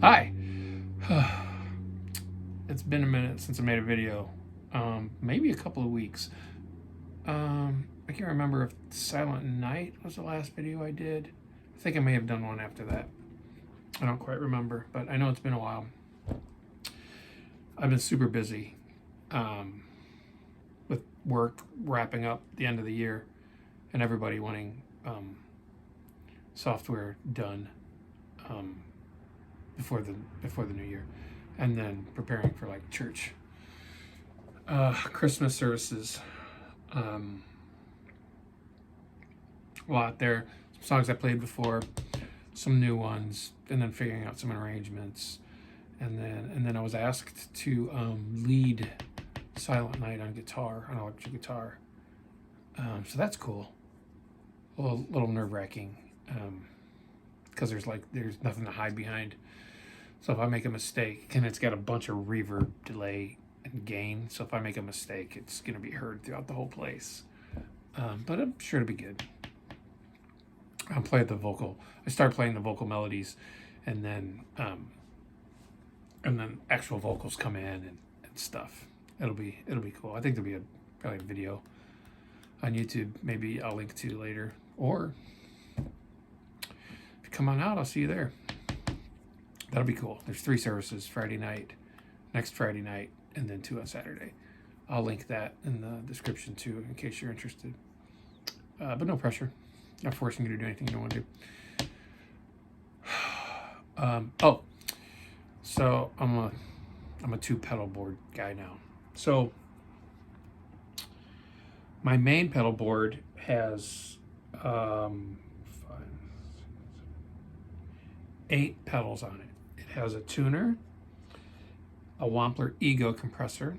Hi. It's been a minute since I made a video. Maybe a couple of weeks. I can't remember if Silent Night was the last video I did. I think I may have done one after that. I don't quite remember, but I know it's been a while. I've been super busy with work wrapping up the end of the year and everybody wanting software done before the new year, and then preparing for like church, Christmas services. A lot there. Some songs I played before, some new ones, and then figuring out some arrangements, and then I was asked to lead Silent Night on guitar, on electric guitar. So that's cool. A little nerve wracking, because there's nothing to hide behind. So if I make a mistake, and it's got a bunch of reverb, delay, and gain, so if I make a mistake, it's going to be heard throughout the whole place. But I'm sure it'll be good. I start playing the vocal melodies, and then actual vocals come in and stuff. It'll be cool. I think there'll be probably a video on YouTube. Maybe I'll link to later, or if you come on out, I'll see you there. That'll be cool. There's 3 services: Friday night, next Friday night, and then 2 on Saturday. I'll link that in the description too, in case you're interested. But no pressure. Not forcing you to do anything you don't want to do. So I'm a 2 pedal board guy now. So my main pedal board has 8 pedals on it. It has a tuner, a Wampler Ego compressor,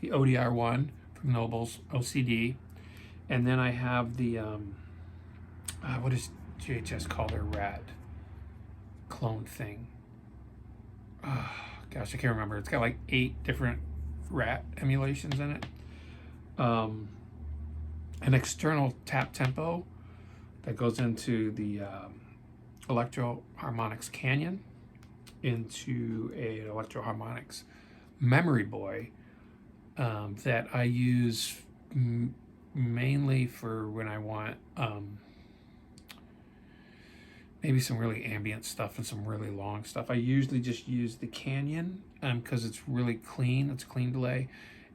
the ODR one from Noble's OCD, and then I have the what does GHS call their rat clone thing? Gosh, I can't remember. It's got like 8 different rat emulations in it. An external tap tempo that goes into the Electro Harmonics Canyon, into an Electro Harmonics Memory Boy that I use mainly for when I want maybe some really ambient stuff and some really long stuff. I usually just use the Canyon because it's really clean. It's a clean delay,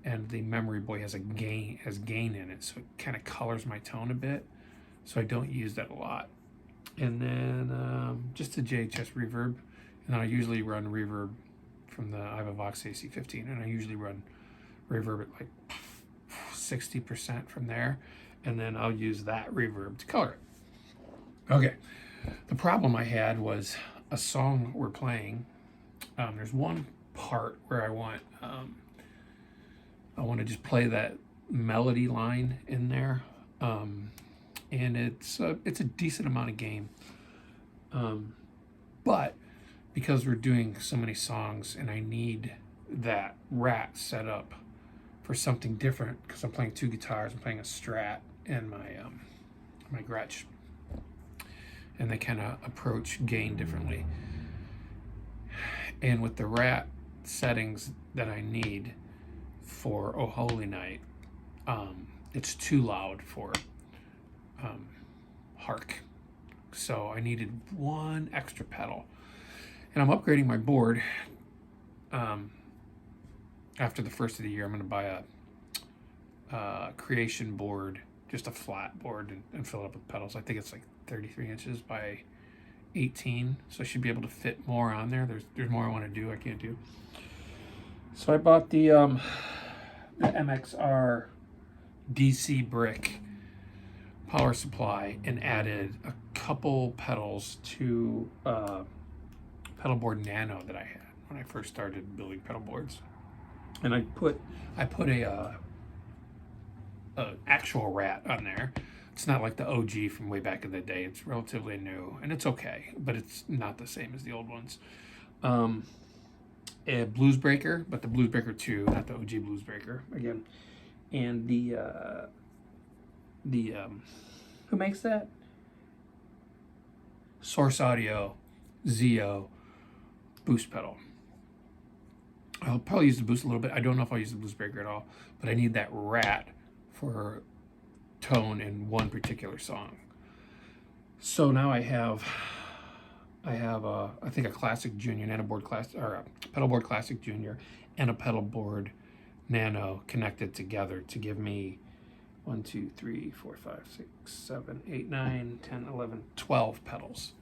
and the Memory Boy has gain in it, so it kind of colors my tone a bit. So I don't use that a lot. And then just a JHS reverb, and I usually run reverb from I have a Vox AC15, and I usually run reverb at like 60% from there, and then I'll use that reverb to color it. Okay, the problem I had was a song we're playing. There's one part where I want to just play that melody line in there, and it's a decent amount of gain, but because we're doing so many songs and I need that rat set up for something different, because I'm playing 2 guitars, I'm playing a Strat and my Gretsch, and they kind of approach gain differently. And with the rat settings that I need for Oh Holy Night, it's too loud for Hark. So I needed 1 extra pedal. And I'm upgrading my board. After the first of the year, I'm going to buy a Creation board, just a flat board, and fill it up with pedals. I think it's like 33 inches by 18, so I should be able to fit more on there. There's more I want to do I can't do. So I bought the MXR DC brick power supply and added a couple pedals to Pedalboard Nano that I had when I first started building pedal boards. And I put a actual rat on there. It's not like the OG from way back in the day. It's relatively new, and it's okay, but it's not the same as the old ones. A Blues Breaker, but the Blues Breaker 2, not the OG Blues Breaker again. And the who makes that? Source Audio Zio boost pedal. I'll probably use the boost a little bit. I don't know if I'll use the boost breaker at all, but I need that rat for tone in one particular song. So now I have I think a Classic Junior Nanoboard Classic, or a Pedalboard Classic Junior, and a Pedalboard Nano connected together to give me 1, 2, 3, 4, 5, 6, 7, 8, 9, 10, 11, 12 pedals.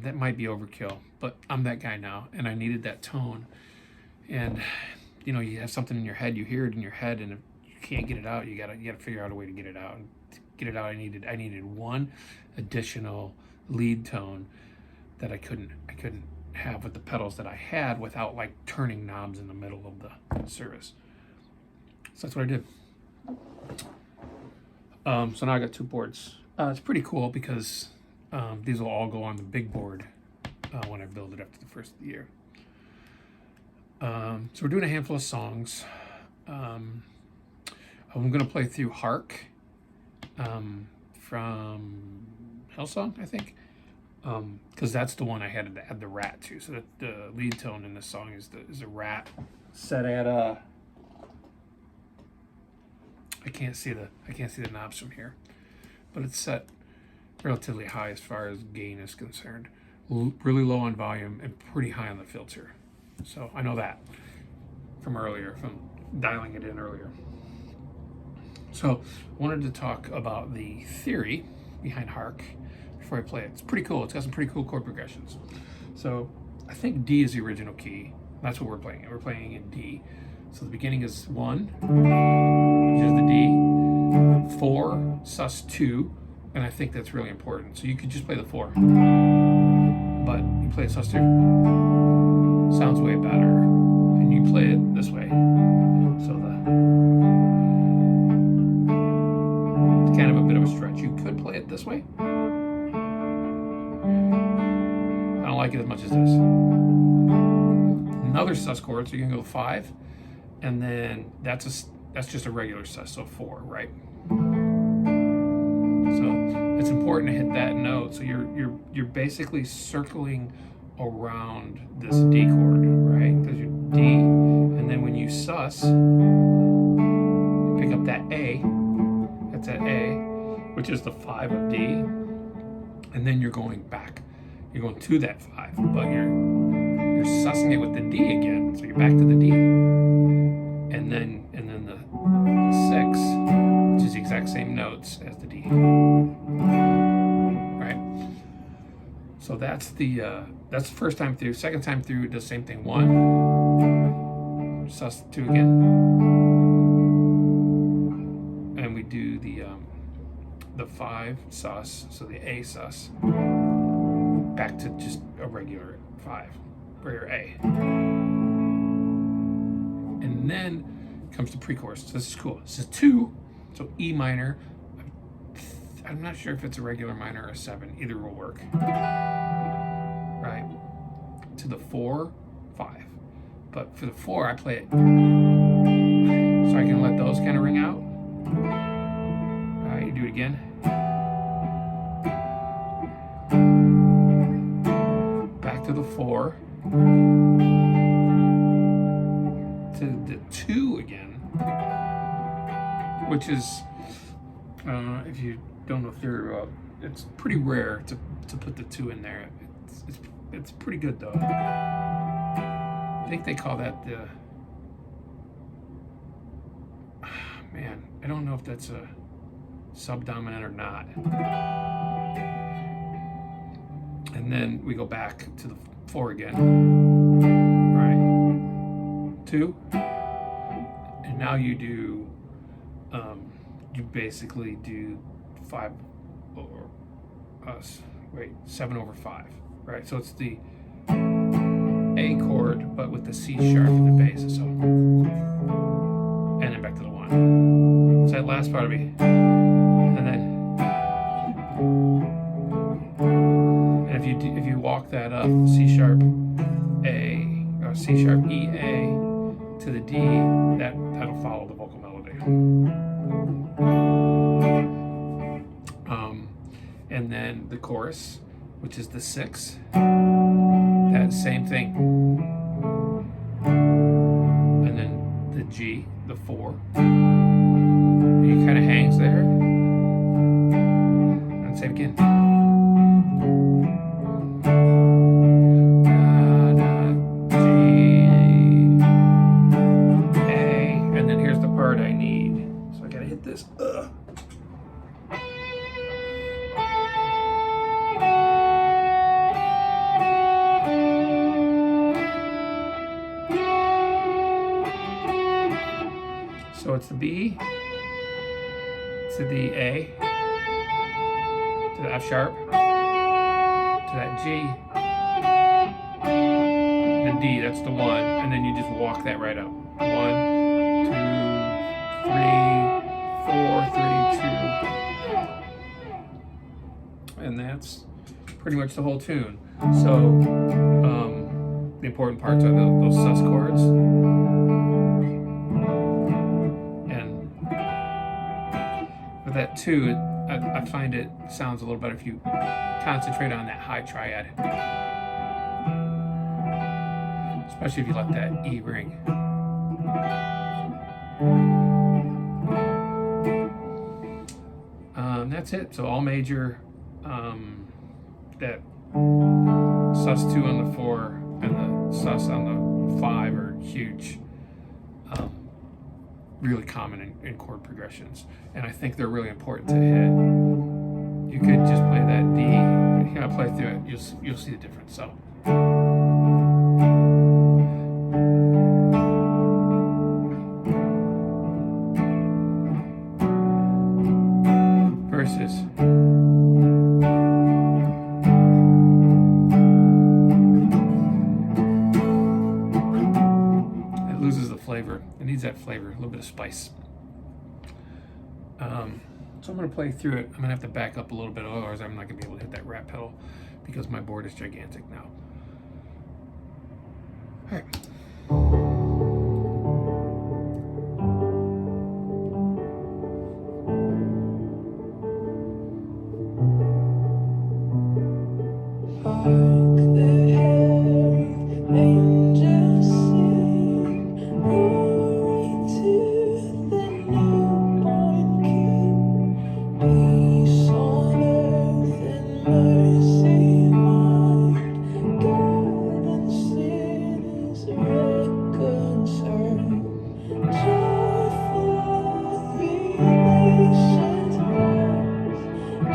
That might be overkill, but I'm that guy now, and I needed that tone. And you know, you have something in your head, you hear it in your head, and if you can't get it out, you gotta figure out a way to get it out. And to get it out, I needed one additional lead tone that I couldn't have with the pedals that I had without like turning knobs in the middle of the service. So that's what I did. So now I got 2 boards. It's pretty cool because these will all go on the big board when I build it after the first of the year. So we're doing a handful of songs. I'm going to play through Hark from Hillsong, I think, because that's the one I had to add the rat to. So that the lead tone in this song is a rat set at I can't see the knobs from here, but it's set relatively high as far as gain is concerned. Really low on volume and pretty high on the filter. So I know that from earlier, from dialing it in earlier. So I wanted to talk about the theory behind Hark before I play it. It's pretty cool. It's got some pretty cool chord progressions. So I think D is the original key. That's what we're playing. We're playing in D. So the beginning is 1, which is the D, 4, sus2, and I think that's really important. So you could just play the 4, but you play sus2, sounds way better, and you play it this way. So it's kind of a bit of a stretch. You could play it this way. I don't like it as much as this. Another sus chord, so you can go 5, and then that's just a regular sus, so 4, right? So it's important to hit that note. So you're basically circling around this D chord, right? Because you're D, and then when you sus, you pick up that A. That's that A, which is the 5 of D, and then you're going back. You're going to that 5, but you're sussing it with the D again. So you're back to the D, and then the 6, which is the exact same notes as the D, right? So that's the first time through. Second time through, it does the same thing. 1, sus 2 again, and we do the 5 sus, so the A sus, back to just a regular 5, regular A, and then comes the pre-chorus. So this is cool. This is 2, so E minor. I'm not sure if it's a regular minor or a 7. Either will work. Right? To the 4, 5. But for the 4, I play it so I can let those kind of ring out. All right, you do it again. Back to the 4. To the 2 again, which is, if you don't know theory, it's pretty rare to put the 2 in there. It's pretty good though. I think they call that the, man, I don't know if that's a subdominant or not. And then we go back to the 4 again. 2, and now you do you basically do 5 over 7 over 5, right? So it's the A chord but with the C sharp in the bass, so, and then back to the 1. So that last part of me, and if you walk that up, C sharp A or C sharp E A to the D, that'll follow the vocal melody. And then the chorus, which is the 6, that same thing. And then the G, the 4. And he kind of hangs there. And same again. G, A. And then here's the part I need. So I gotta hit this. So it's the B to the A to the F sharp to that G, the D, that's the 1, and then you just walk that right up. 1, 2, 3, 4, 3, 2. And that's pretty much the whole tune. So the important parts are those sus chords. For that too, I find it sounds a little better if you concentrate on that high triad, especially if you let that E ring. That's it. So all major, that sus2 on the 4 and the sus on the 5 are huge. Really common in chord progressions, and I think they're really important to hit. You could just play that D, but you gotta play through it. You'll see the difference. So. Verses. It loses the flavor. It needs that flavor, a little bit of spice. So I'm going to play through it. I'm going to have to back up a little bit, otherwise I'm not going to be able to hit that rat pedal because my board is gigantic now. All right.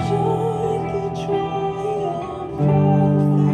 Join the triumph of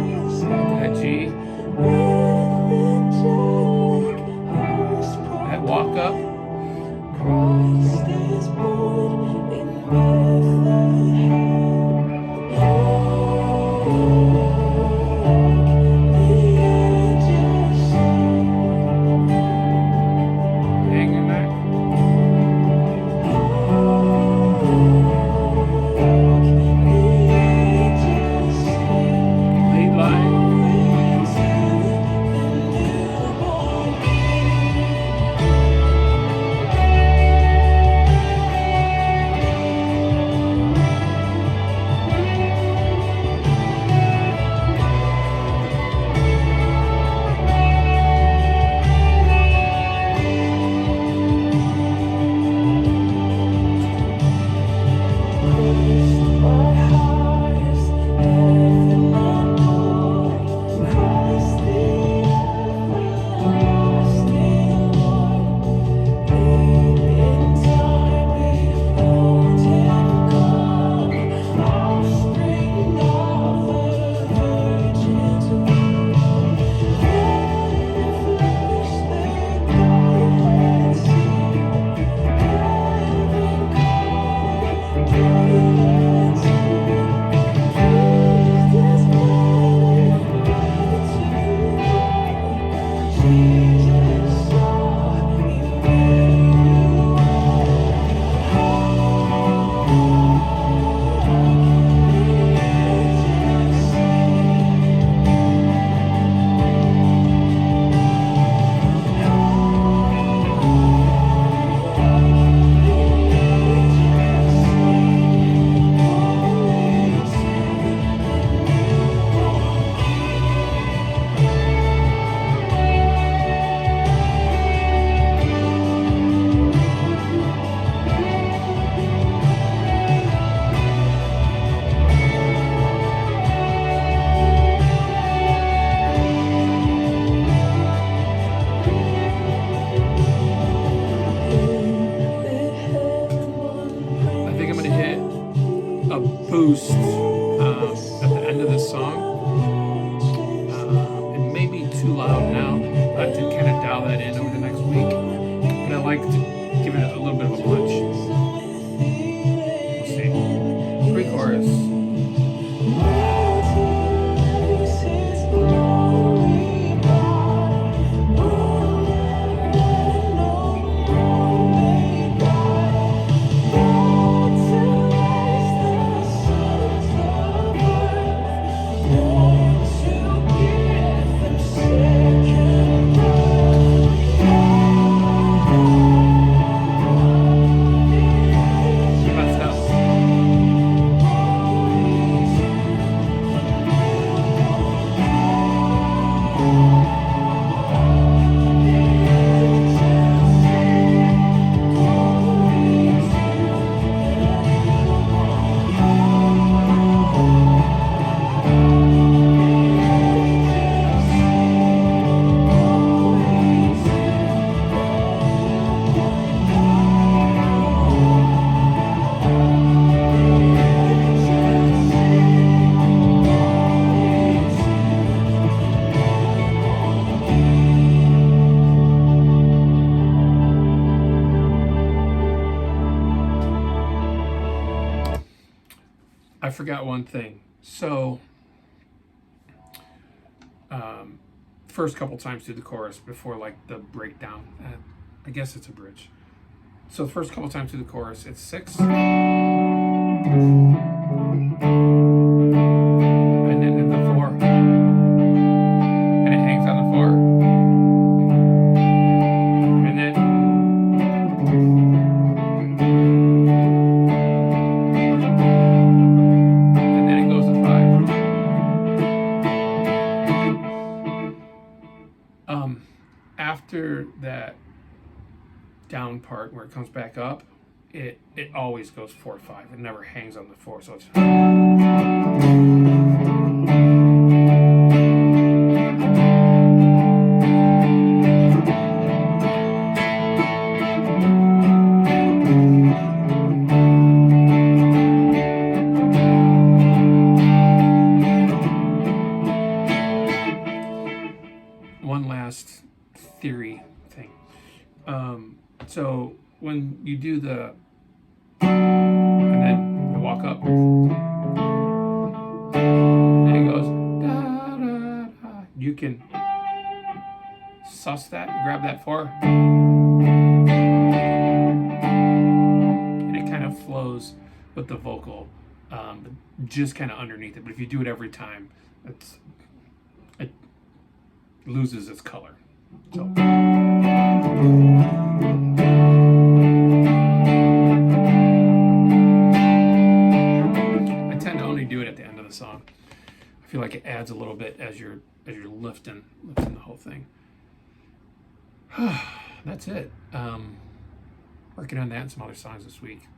boost at the end of this song. It may be too loud now. I have to kind of dial that in over the next week. But I like to give it a little bit of a punch. We'll see. Pre-chorus. I forgot one thing. So, first couple times through the chorus before like the breakdown, I guess it's a bridge. So the first couple times through the chorus, it's 6, and then in the 4, and it hangs on the 4, and then it goes to 5. After that down part where it comes back up, it always goes 4/5. It never hangs on the 4, so it's one last theory thing. So when you do the and then you walk up, and then it goes da, da, da. You can suss that, grab that 4, and it kind of flows with the vocal, just kind of underneath it. But if you do it every time, it loses its color. So. I tend to only do it at the end of the song. I feel like it adds a little bit as you're lifting the whole thing. That's it. Working on that and some other songs this week.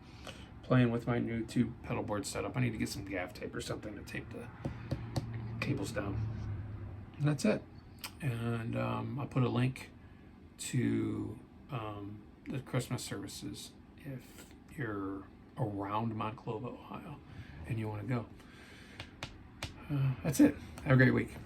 Playing with my new tube pedalboard setup. I need to get some gaff tape or something to tape the cables down. And that's it. And I'll put a link to the Christmas services if you're around Monclova, Ohio, and you want to go. That's it. Have a great week.